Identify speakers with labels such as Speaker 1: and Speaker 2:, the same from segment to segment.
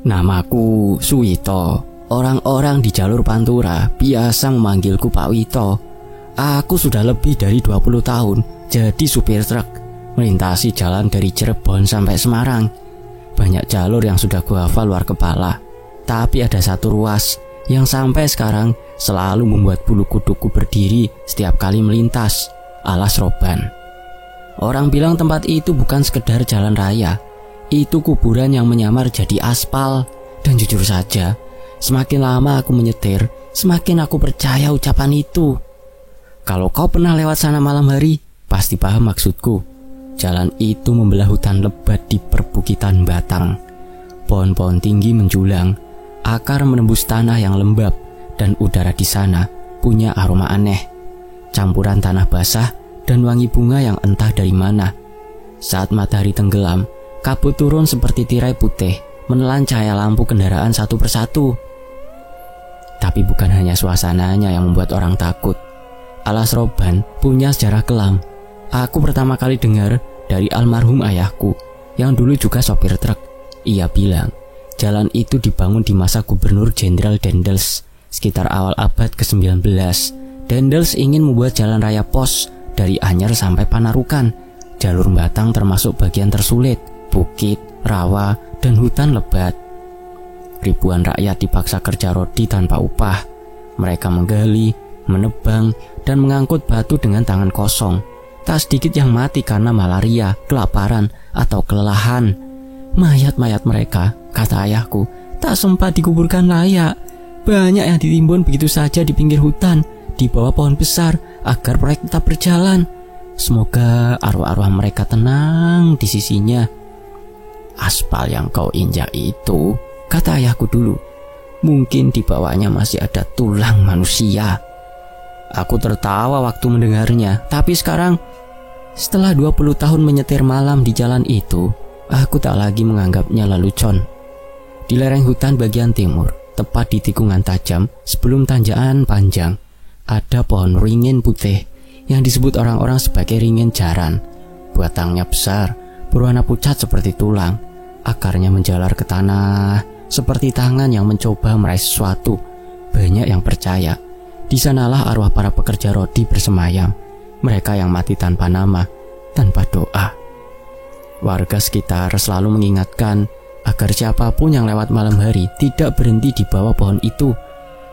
Speaker 1: Namaku Suwito. Orang-orang di jalur Pantura biasa memanggilku Pak Wito. Aku sudah lebih dari 20 tahun jadi supir truk, melintasi jalan dari Cirebon sampai Semarang. Banyak jalur yang sudah gua hafal luar kepala, tapi ada satu ruas yang sampai sekarang selalu membuat bulu kuduku berdiri setiap kali melintas, Alas Roban. Orang bilang tempat itu bukan sekedar jalan raya, itu kuburan yang menyamar jadi aspal. Dan jujur saja, semakin lama aku menyetir, semakin aku percaya ucapan itu. Kalau kau pernah lewat sana malam hari, pasti paham maksudku. Jalan itu membelah hutan lebat di perbukitan batang. Pohon-pohon tinggi menjulang, akar menembus tanah yang lembab, dan udara di sana punya aroma aneh, campuran tanah basah dan wangi bunga yang entah dari mana. Saat matahari tenggelam, kabut turun seperti tirai putih, menelan cahaya lampu kendaraan satu persatu. Tapi bukan hanya suasananya yang membuat orang takut. Alas Roban punya sejarah kelam. Aku pertama kali dengar dari almarhum ayahku, yang dulu juga sopir truk. Ia bilang, jalan itu dibangun di masa Gubernur Jenderal Dendels, sekitar awal abad ke-19. Dendels ingin membuat jalan raya pos dari Anyer sampai Panarukan. Jalur batang termasuk bagian tersulit, bukit, rawa, dan hutan lebat. Ribuan rakyat dipaksa kerja rodi tanpa upah. Mereka menggali, menebang, dan mengangkut batu dengan tangan kosong. Tak sedikit yang mati karena malaria, kelaparan, atau kelelahan. Mayat-mayat mereka, kata ayahku, tak sempat dikuburkan layak. Banyak yang ditimbun begitu saja di pinggir hutan, di bawah pohon besar, agar proyek tetap berjalan. Semoga arwah-arwah mereka tenang di sisinya. Aspal yang kau injak itu, kata ayahku dulu, mungkin di bawahnya masih ada tulang manusia. Aku tertawa waktu mendengarnya, tapi sekarang, setelah 20 tahun menyetir malam di jalan itu, aku tak lagi menganggapnya lelucon. Di lereng hutan bagian timur, tepat di tikungan tajam sebelum tanjakan panjang, ada pohon ringin putih yang disebut orang-orang sebagai ringin jaran. Batangnya besar, berwarna pucat seperti tulang. Akarnya menjalar ke tanah seperti tangan yang mencoba meraih sesuatu. Banyak yang percaya di sanalah arwah para pekerja rodi bersemayam, mereka yang mati tanpa nama, tanpa doa. Warga sekitar selalu mengingatkan agar siapapun yang lewat malam hari tidak berhenti di bawah pohon itu.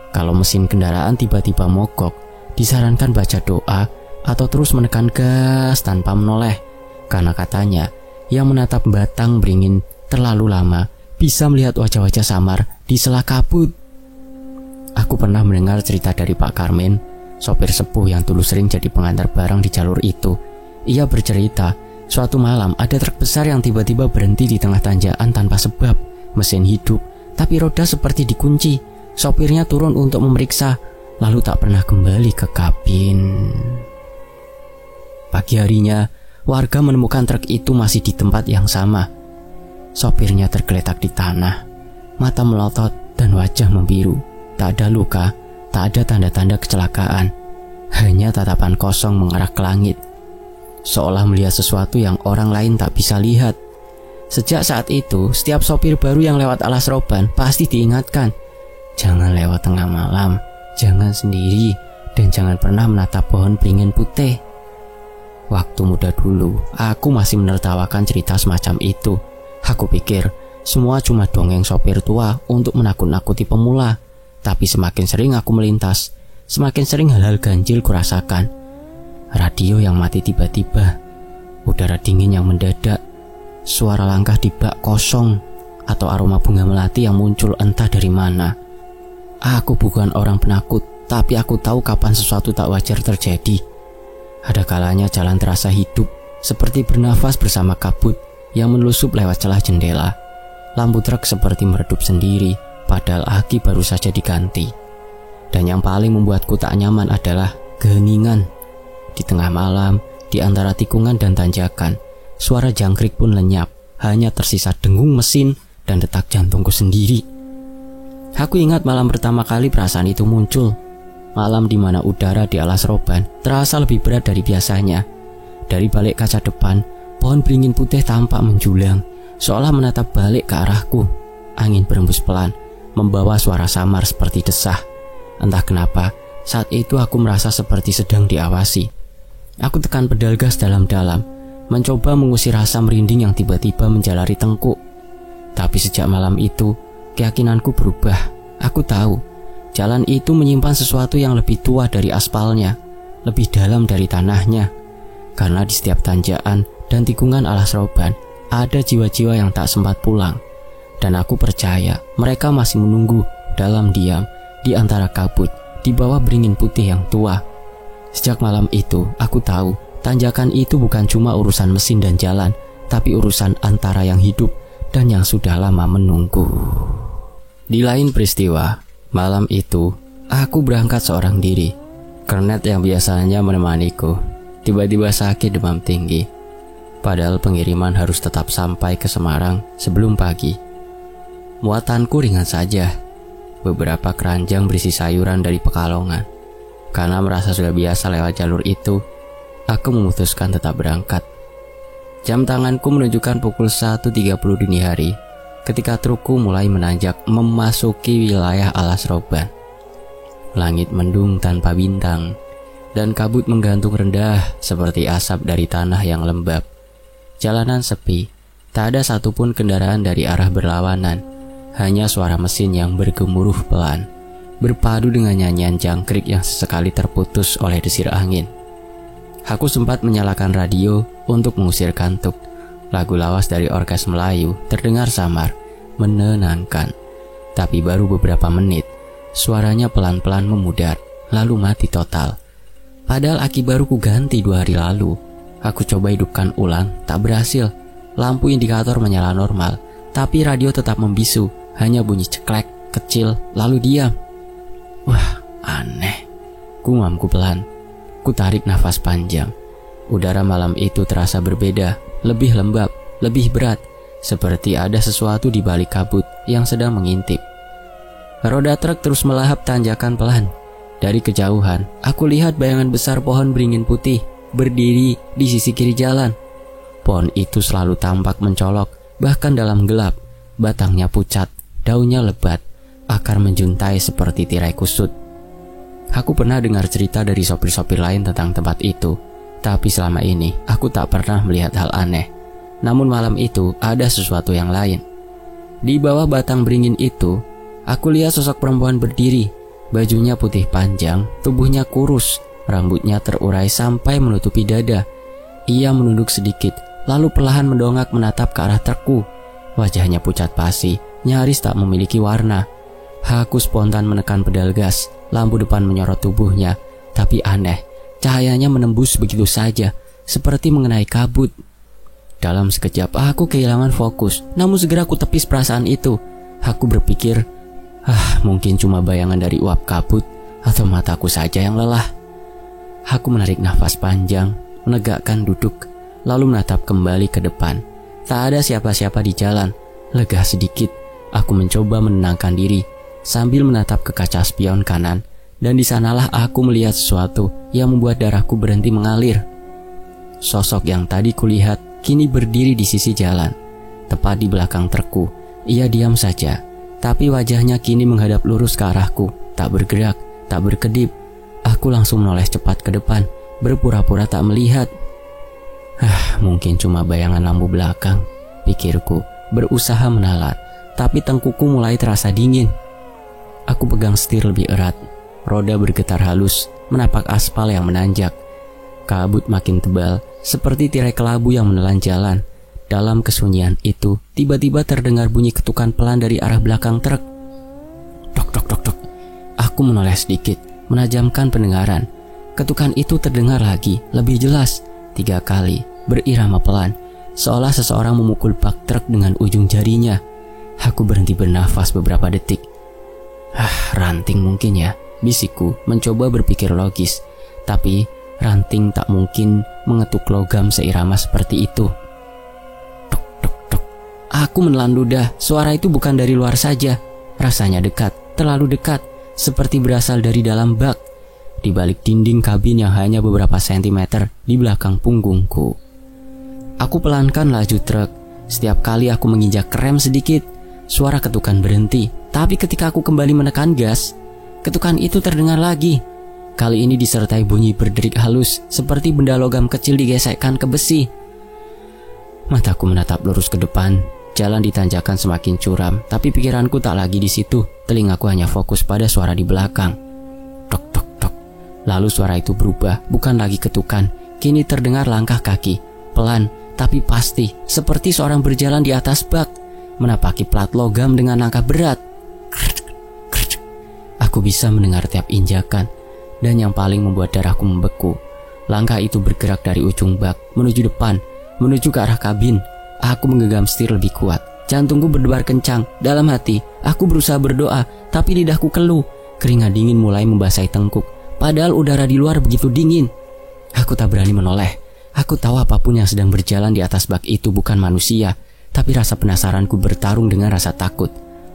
Speaker 1: Kalau mesin kendaraan tiba-tiba mogok, disarankan baca doa atau terus menekan gas tanpa menoleh, karena katanya yang menatap batang beringin terlalu lama bisa melihat wajah-wajah samar di sela kabut. Aku pernah mendengar cerita dari Pak Karmen, sopir sepuh yang dulu sering jadi pengantar barang di jalur itu. Ia bercerita, suatu malam ada truk besar yang tiba-tiba berhenti di tengah tanjakan tanpa sebab. Mesin hidup, tapi roda seperti dikunci. Sopirnya turun untuk memeriksa, lalu tak pernah kembali ke kabin. Pagi harinya, warga menemukan truk itu masih di tempat yang sama. Sopirnya tergeletak di tanah, mata melotot dan wajah membiru. Tak ada luka, tak ada tanda-tanda kecelakaan, hanya tatapan kosong mengarah ke langit, seolah melihat sesuatu yang orang lain tak bisa lihat. Sejak saat itu, setiap sopir baru yang lewat Alas Roban pasti diingatkan, jangan lewat tengah malam, jangan sendiri, dan jangan pernah menatap pohon beringin putih. Waktu muda dulu, aku masih menertawakan cerita semacam itu. Aku pikir semua cuma dongeng sopir tua untuk menakut-nakuti pemula. Tapi semakin sering aku melintas, semakin sering hal-hal ganjil kurasakan. Radio yang mati tiba-tiba, udara dingin yang mendadak, suara langkah di bak kosong, atau aroma bunga melati yang muncul entah dari mana. Aku bukan orang penakut, tapi aku tahu kapan sesuatu tak wajar terjadi. Ada kalanya jalan terasa hidup, seperti bernafas bersama kabut yang menelusup lewat celah jendela. Lampu truk seperti meredup sendiri, padahal aki baru saja diganti. Dan yang paling membuatku tak nyaman adalah keheningan. Di tengah malam, di antara tikungan dan tanjakan, suara jangkrik pun lenyap, hanya tersisa dengung mesin dan detak jantungku sendiri. Aku ingat malam pertama kali perasaan itu muncul. Malam di mana udara di Alas Roban terasa lebih berat dari biasanya. Dari balik kaca depan, pohon beringin putih tampak menjulang, seolah menatap balik ke arahku. Angin berembus pelan, membawa suara samar seperti desah. Entah kenapa, saat itu aku merasa seperti sedang diawasi. Aku tekan pedal gas dalam-dalam, mencoba mengusir rasa merinding yang tiba-tiba menjalari tengkuk. Tapi sejak malam itu, keyakinanku berubah. Aku tahu, jalan itu menyimpan sesuatu yang lebih tua dari aspalnya, lebih dalam dari tanahnya. Karena di setiap tanjakan dan tikungan alas roban, ada jiwa-jiwa yang tak sempat pulang. Dan aku percaya mereka masih menunggu dalam diam di antara kabut di bawah beringin putih yang tua. Sejak malam itu, aku tahu tanjakan itu bukan cuma urusan mesin dan jalan, tapi urusan antara yang hidup dan yang sudah lama menunggu. Di lain peristiwa, malam itu aku berangkat seorang diri. Kernet yang biasanya menemaniku tiba-tiba sakit demam tinggi. Padahal pengiriman harus tetap sampai ke Semarang sebelum pagi. Muatanku ringan saja, beberapa keranjang berisi sayuran dari Pekalongan. Karena merasa sudah biasa lewat jalur itu, aku memutuskan tetap berangkat. Jam tanganku menunjukkan pukul 1.30 dini hari ketika trukku mulai menanjak memasuki wilayah alas roban. Langit mendung tanpa bintang, dan kabut menggantung rendah seperti asap dari tanah yang lembab. Jalanan sepi, tak ada satupun kendaraan dari arah berlawanan. Hanya suara mesin yang bergemuruh pelan, berpadu dengan nyanyian jangkrik yang sesekali terputus oleh desir angin. Aku sempat menyalakan radio untuk mengusir kantuk. Lagu lawas dari orkes Melayu terdengar samar, menenangkan. Tapi baru beberapa menit, suaranya pelan-pelan memudar, lalu mati total. Padahal aki baru ku ganti 2 hari lalu. Aku coba hidupkan ulang, tak berhasil. Lampu indikator menyala normal, tapi radio tetap membisu. Hanya bunyi ceklek, kecil, lalu diam. Wah, aneh. Gumamku pelan. Ku tarik nafas panjang. Udara malam itu terasa berbeda, lebih lembab, lebih berat. Seperti ada sesuatu di balik kabut yang sedang mengintip. Roda truk terus melahap tanjakan pelan. Dari kejauhan, aku lihat bayangan besar pohon beringin putih berdiri di sisi kiri jalan. Pohon itu selalu tampak mencolok, bahkan dalam gelap. Batangnya pucat, daunnya lebat, akar menjuntai seperti tirai kusut. Aku pernah dengar cerita dari sopir-sopir lain tentang tempat itu, tapi selama ini aku tak pernah melihat hal aneh. Namun malam itu ada sesuatu yang lain. Di bawah batang beringin itu, aku lihat sosok perempuan berdiri. Bajunya putih panjang, tubuhnya kurus, rambutnya terurai sampai menutupi dada. Ia menunduk sedikit, lalu perlahan mendongak menatap ke arah trukku. Wajahnya pucat pasi, nyaris tak memiliki warna. Aku spontan menekan pedal gas, lampu depan menyorot tubuhnya. Tapi aneh, cahayanya menembus begitu saja, seperti mengenai kabut. Dalam sekejap aku kehilangan fokus, namun segera aku tepis perasaan itu. Aku berpikir, mungkin cuma bayangan dari uap kabut, atau mataku saja yang lelah. Aku menarik nafas panjang, menegakkan duduk, lalu menatap kembali ke depan. Tak ada siapa-siapa di jalan. Lega sedikit, aku mencoba menenangkan diri sambil menatap ke kaca spion kanan, dan di sanalah aku melihat sesuatu yang membuat darahku berhenti mengalir. Sosok yang tadi kulihat kini berdiri di sisi jalan, tepat di belakang trukku. Ia diam saja, tapi wajahnya kini menghadap lurus ke arahku, tak bergerak, tak berkedip. Aku langsung menoleh cepat ke depan, berpura-pura tak melihat. Mungkin cuma bayangan lampu belakang, pikirku, berusaha menalar, tapi tengkukku mulai terasa dingin. Aku pegang setir lebih erat, roda bergetar halus, menapak aspal yang menanjak. Kabut makin tebal, seperti tirai kelabu yang menelan jalan. Dalam kesunyian itu, tiba-tiba terdengar bunyi ketukan pelan dari arah belakang truk. Dok, dok, dok, dok. Aku menoleh sedikit, menajamkan pendengaran. Ketukan itu terdengar lagi, lebih jelas, 3 kali, berirama pelan, seolah seseorang memukul bak truk dengan ujung jarinya. Aku berhenti bernafas beberapa detik. Ranting mungkin ya, bisikku mencoba berpikir logis. Tapi ranting tak mungkin mengetuk logam seirama seperti itu. Tok, tok, tok. Aku menelan ludah, suara itu bukan dari luar saja. Rasanya dekat, terlalu dekat, seperti berasal dari dalam bak, di balik dinding kabin yang hanya beberapa sentimeter di belakang punggungku. Aku pelankan laju truk. Setiap kali aku menginjak rem sedikit, Suara ketukan berhenti, tapi ketika aku kembali menekan gas, ketukan itu terdengar lagi. Kali ini disertai bunyi berderik halus, seperti benda logam kecil digesekkan ke besi. Mataku menatap lurus ke depan. Jalan ditanjakan semakin curam, tapi pikiranku tak lagi di situ. Telingaku hanya fokus pada suara di belakang. Tok tok tok. Lalu suara itu berubah, bukan lagi ketukan. Kini terdengar langkah kaki, pelan tapi pasti, seperti seorang berjalan di atas bak, menapaki plat logam dengan langkah berat. Aku bisa mendengar tiap injakan, dan yang paling membuat darahku membeku, langkah itu bergerak dari ujung bak menuju depan, menuju ke arah kabin. Aku menggenggam setir lebih kuat. Jantungku berdebar kencang. Dalam hati, aku berusaha berdoa, tapi lidahku keluh. Keringat dingin mulai membasahi tengkuk, padahal udara di luar begitu dingin. Aku tak berani menoleh. Aku tahu apapun yang sedang berjalan di atas bak itu bukan manusia, tapi rasa penasaranku bertarung dengan rasa takut.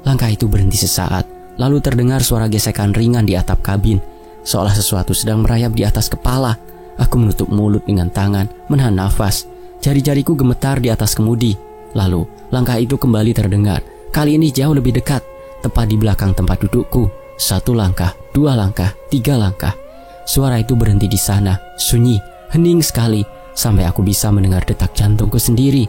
Speaker 1: Langkah itu berhenti sesaat, lalu terdengar suara gesekan ringan di atap kabin, seolah sesuatu sedang merayap di atas kepala. Aku menutup mulut dengan tangan, menahan nafas. Jari-jariku gemetar di atas kemudi. Lalu, langkah itu kembali terdengar. Kali ini jauh lebih dekat, tepat di belakang tempat dudukku. 1 langkah, 2 langkah, 3 langkah. Suara itu berhenti di sana, sunyi, hening sekali, sampai aku bisa mendengar detak jantungku sendiri.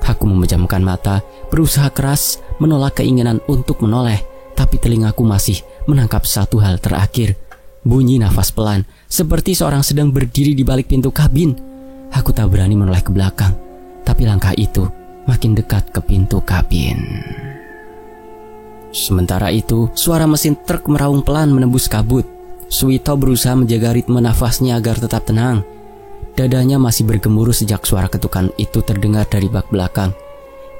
Speaker 1: Aku memejamkan mata, berusaha keras menolak keinginan untuk menoleh, tapi telingaku masih menangkap satu hal terakhir. Bunyi nafas pelan, seperti seorang sedang berdiri di balik pintu kabin. Aku tak berani menoleh ke belakang, tapi langkah itu makin dekat ke pintu kabin. Sementara itu, suara mesin truk meraung pelan menembus kabut. Suwito berusaha menjaga ritme nafasnya agar tetap tenang. Dadanya masih bergemuruh sejak suara ketukan itu terdengar dari bak belakang.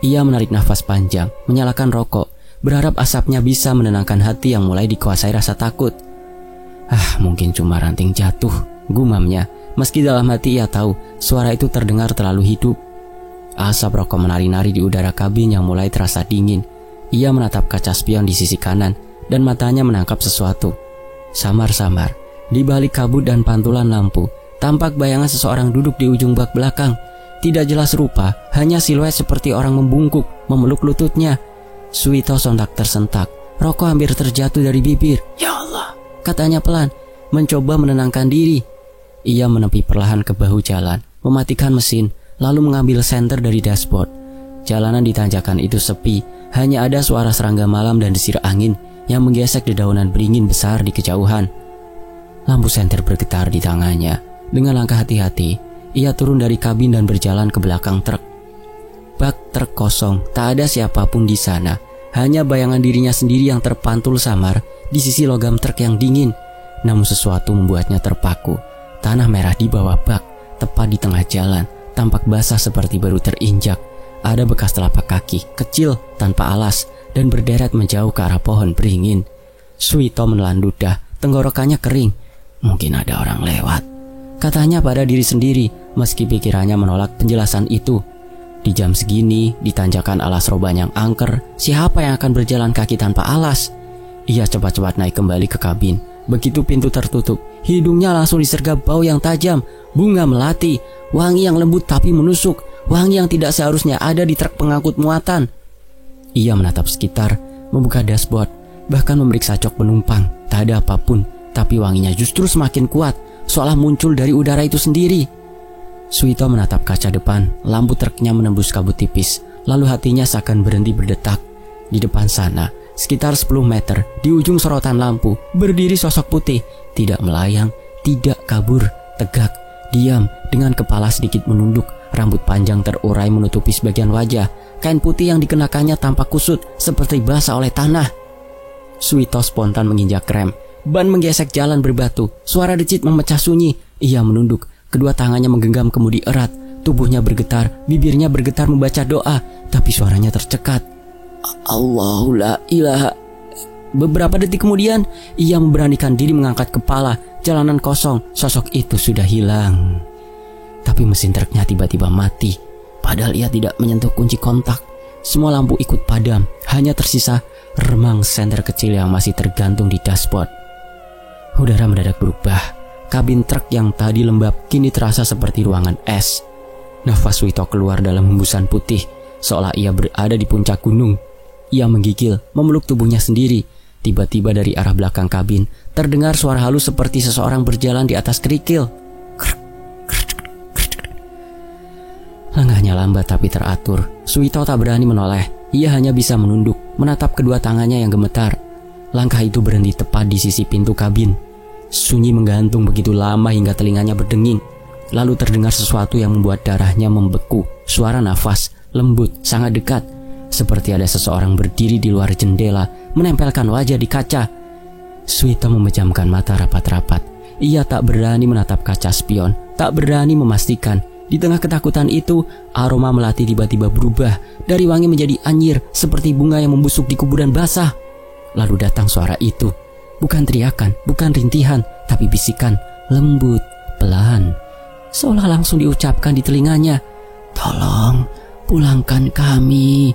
Speaker 1: Ia menarik nafas panjang, menyalakan rokok, berharap asapnya bisa menenangkan hati yang mulai dikuasai rasa takut. Mungkin cuma ranting jatuh, gumamnya, meski dalam hati ia tahu suara itu terdengar terlalu hidup. Asap rokok menari-nari di udara kabin yang mulai terasa dingin. Ia menatap kaca spion di sisi kanan, dan matanya menangkap sesuatu. Samar-samar, di balik kabut dan pantulan lampu, tampak bayangan seseorang duduk di ujung bak belakang. Tidak jelas rupa, hanya siluet seperti orang membungkuk, memeluk lututnya. Suwito sontak tersentak, rokok hampir terjatuh dari bibir. "Ya Allah," katanya pelan, mencoba menenangkan diri. Ia menepi perlahan ke bahu jalan, mematikan mesin, lalu mengambil senter dari dashboard. Jalanan di tanjakan itu sepi, hanya ada suara serangga malam dan desir angin yang menggesek dedaunan beringin besar di kejauhan. Lampu senter bergetar di tangannya. Dengan langkah hati-hati, ia turun dari kabin dan berjalan ke belakang truk. Bak truk kosong, tak ada siapapun di sana. Hanya bayangan dirinya sendiri yang terpantul samar di sisi logam truk yang dingin. Namun sesuatu membuatnya terpaku. Tanah merah di bawah bak, tepat di tengah jalan, tampak basah seperti baru terinjak. Ada bekas telapak kaki, kecil, tanpa alas, dan berderet menjauh ke arah pohon beringin. Suwito menelan ludah, tenggorokannya kering. Mungkin ada orang lewat, katanya pada diri sendiri, meski pikirannya menolak penjelasan itu. Di jam segini, di tanjakan alas roban yang angker, siapa yang akan berjalan kaki tanpa alas? Ia cepat-cepat naik kembali ke kabin. Begitu pintu tertutup, hidungnya langsung disergap bau yang tajam, bunga melati, wangi yang lembut tapi menusuk, wangi yang tidak seharusnya ada di truk pengangkut muatan. Ia menatap sekitar, membuka dashboard, bahkan memeriksa jok penumpang. Tak ada apapun, tapi wanginya justru semakin kuat, seolah muncul dari udara itu sendiri. Suwito menatap kaca depan, lampu truknya menembus kabut tipis, lalu hatinya seakan berhenti berdetak. Di depan sana, sekitar 10 meter, di ujung sorotan lampu, berdiri sosok putih, tidak melayang, tidak kabur, tegak, diam, dengan kepala sedikit menunduk, rambut panjang terurai menutupi sebagian wajah. Kain putih yang dikenakannya tampak kusut, seperti basah oleh tanah. Suwito spontan menginjak rem. Ban menggesek jalan berbatu. Suara decit memecah sunyi. Ia menunduk. Kedua tangannya menggenggam kemudi erat. Tubuhnya bergetar, bibirnya bergetar membaca doa, tapi suaranya tercekat. Allahu la ilaha. Beberapa detik kemudian, ia memberanikan diri mengangkat kepala. Jalanan kosong, sosok itu sudah hilang. Tapi mesin truknya tiba-tiba mati. Padahal ia tidak menyentuh kunci kontak. Semua lampu ikut padam. Hanya tersisa remang senter kecil yang masih tergantung di dashboard. Udara mendadak berubah. Kabin truk yang tadi lembab kini terasa seperti ruangan es. Nafas Suwito keluar dalam hembusan putih, seolah ia berada di puncak gunung. Ia menggigil, memeluk tubuhnya sendiri. Tiba-tiba dari arah belakang kabin terdengar suara halus seperti seseorang berjalan di atas kerikil. Langkahnya lambat tapi teratur. Suwito tak berani menoleh. Ia hanya bisa menunduk, menatap kedua tangannya yang gemetar. Langkah itu berhenti tepat di sisi pintu kabin. Sunyi menggantung begitu lama hingga telinganya berdenging. Lalu terdengar sesuatu yang membuat darahnya membeku. Suara nafas, lembut, sangat dekat. Seperti ada seseorang berdiri di luar jendela, menempelkan wajah di kaca. Suwito memejamkan mata rapat-rapat. Ia tak berani menatap kaca spion, tak berani memastikan. Di tengah ketakutan itu, aroma melati tiba-tiba berubah. Dari wangi menjadi anyir, seperti bunga yang membusuk di kuburan basah. Lalu datang suara itu. Bukan teriakan, bukan rintihan, tapi bisikan, lembut, pelan. Seolah langsung diucapkan di telinganya. "Tolong, pulangkan kami."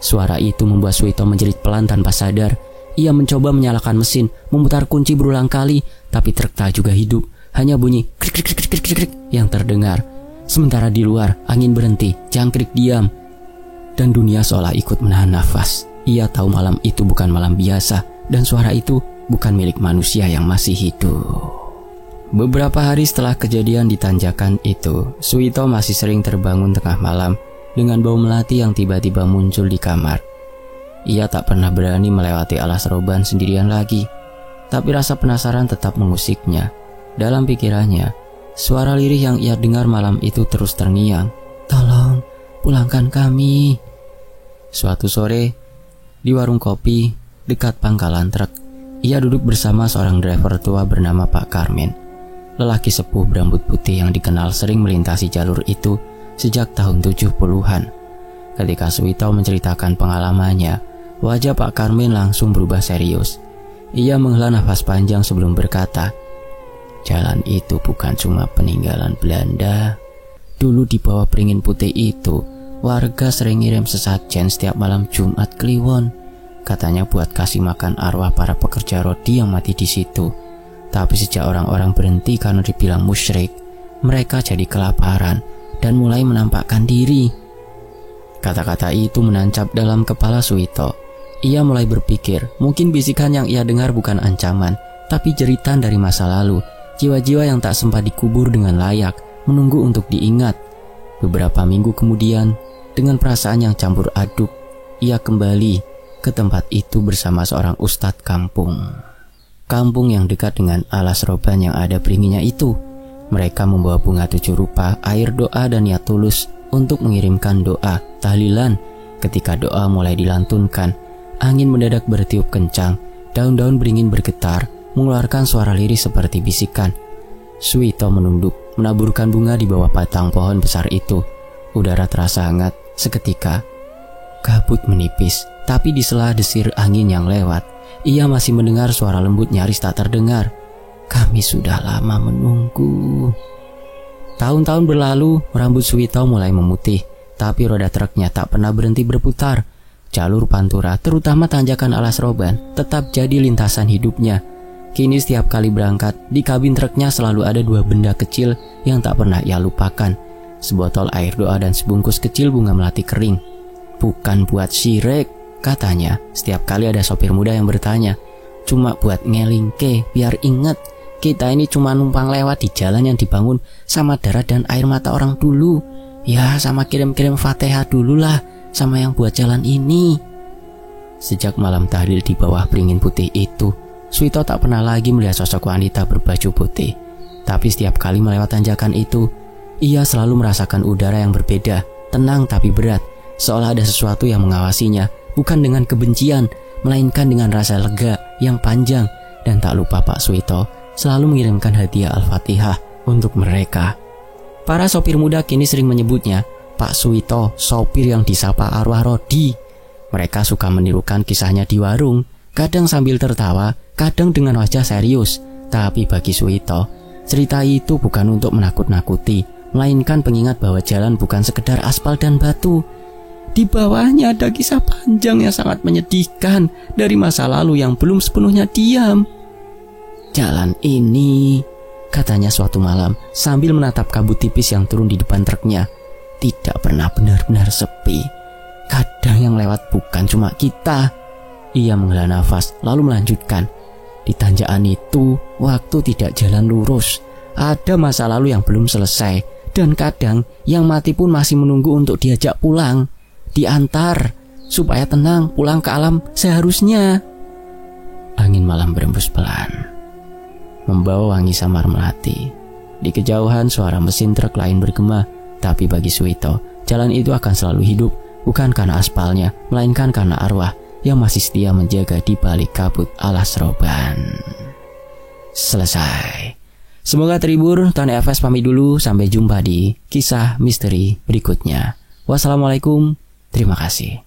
Speaker 1: Suara itu membuat Suwito menjerit pelan tanpa sadar. Ia mencoba menyalakan mesin, memutar kunci berulang kali, tapi truk tak juga hidup. Hanya bunyi krik krik krik krik krik yang terdengar. Sementara di luar, angin berhenti, jangkrik diam. Dan dunia seolah ikut menahan nafas. Ia tahu malam itu bukan malam biasa, dan suara itu bukan milik manusia yang masih hidup. Beberapa hari setelah kejadian di tanjakan itu, Suwito masih sering terbangun tengah malam dengan bau melati yang tiba-tiba muncul di kamar. Ia tak pernah berani melewati alas roban sendirian lagi, tapi rasa penasaran tetap mengusiknya. Dalam pikirannya, suara lirih yang ia dengar malam itu terus terngiang. "Tolong, pulangkan kami." Suatu sore, di warung kopi dekat pangkalan truk, ia duduk bersama seorang driver tua bernama Pak Karmen. Lelaki sepuh berambut putih yang dikenal sering melintasi jalur itu sejak tahun 70-an. Ketika Suwito menceritakan pengalamannya, wajah Pak Karmen langsung berubah serius. Ia menghela nafas panjang sebelum berkata, "Jalan itu bukan cuma peninggalan Belanda. Dulu di bawah Beringin Putih itu, warga sering ngirim sesajen setiap malam Jumat Kliwon. Katanya buat kasih makan arwah para pekerja rodi yang mati di situ. Tapi sejak orang-orang berhenti karena dibilang musyrik, mereka jadi kelaparan dan mulai menampakkan diri." Kata-kata itu menancap dalam kepala Suwito. Ia mulai berpikir, mungkin bisikan yang ia dengar bukan ancaman, tapi jeritan dari masa lalu, jiwa-jiwa yang tak sempat dikubur dengan layak, menunggu untuk diingat. Beberapa minggu kemudian, dengan perasaan yang campur aduk, ia kembali ke tempat itu bersama seorang ustadz kampung. Kampung yang dekat dengan alas roban yang ada beringinya itu. Mereka membawa bunga 7 rupa, air doa dan niat tulus untuk mengirimkan doa, tahlilan. Ketika doa mulai dilantunkan, angin mendadak bertiup kencang, daun-daun beringin bergetar, mengeluarkan suara lirih seperti bisikan. Suwito menunduk, menaburkan bunga di bawah batang pohon besar itu. Udara terasa hangat seketika. Kabut menipis, tapi di sela desir angin yang lewat, ia masih mendengar suara lembut nyaris tak terdengar. "Kami sudah lama menunggu." Tahun-tahun berlalu, rambut Suwito mulai memutih, tapi roda truknya tak pernah berhenti berputar. Jalur Pantura, terutama tanjakan alas roban, tetap jadi lintasan hidupnya. Kini setiap kali berangkat, di kabin truknya selalu ada 2 benda kecil yang tak pernah ia lupakan. Sebotol air doa dan sebungkus kecil bunga melati kering. "Bukan buat syirik," katanya. Setiap kali ada sopir muda yang bertanya, "Cuma buat ngelingke, biar inget. Kita ini cuma numpang lewat di jalan yang dibangun sama darah dan air mata orang dulu. Ya sama kirim-kirim Fatihah dulu lah sama yang buat jalan ini." Sejak malam tahlil di bawah Beringin Putih itu, Suwito tak pernah lagi melihat sosok wanita berbaju putih. Tapi setiap kali melewat tanjakan itu, ia selalu merasakan udara yang berbeda, tenang tapi berat. Seolah ada sesuatu yang mengawasinya, bukan dengan kebencian, melainkan dengan rasa lega yang panjang. Dan tak lupa Pak Suwito selalu mengirimkan hadiah Al-Fatihah untuk mereka. Para sopir muda kini sering menyebutnya Pak Suwito, sopir yang disapa arwah rodi. Mereka suka menirukan kisahnya di warung, kadang sambil tertawa, kadang dengan wajah serius. Tapi bagi Suwito, cerita itu bukan untuk menakut-nakuti, melainkan pengingat bahwa jalan bukan sekedar aspal dan batu. Di bawahnya ada kisah panjang yang sangat menyedihkan dari masa lalu yang belum sepenuhnya diam. "Jalan ini," katanya suatu malam sambil menatap kabut tipis yang turun di depan truknya, "tidak pernah benar-benar sepi. Kadang kadang yang lewat bukan cuma kita. Ia menghela nafas lalu melanjutkan. Di tanjakan itu, waktu tidak jalan lurus. Ada masa lalu yang belum selesai. Dan kadang yang mati pun masih menunggu untuk diajak pulang. Diantar, supaya tenang pulang ke alam seharusnya. Angin malam berembus pelan, membawa wangi samar melati. Di kejauhan suara mesin truk lain bergema. Tapi bagi Suwito, jalan itu akan selalu hidup. Bukan karena aspalnya, melainkan karena arwah yang masih setia menjaga di balik kabut alas roban. Selesai. Semoga terhibur. Tony FS pamit dulu. Sampai jumpa di kisah misteri berikutnya. Wassalamualaikum. Terima kasih.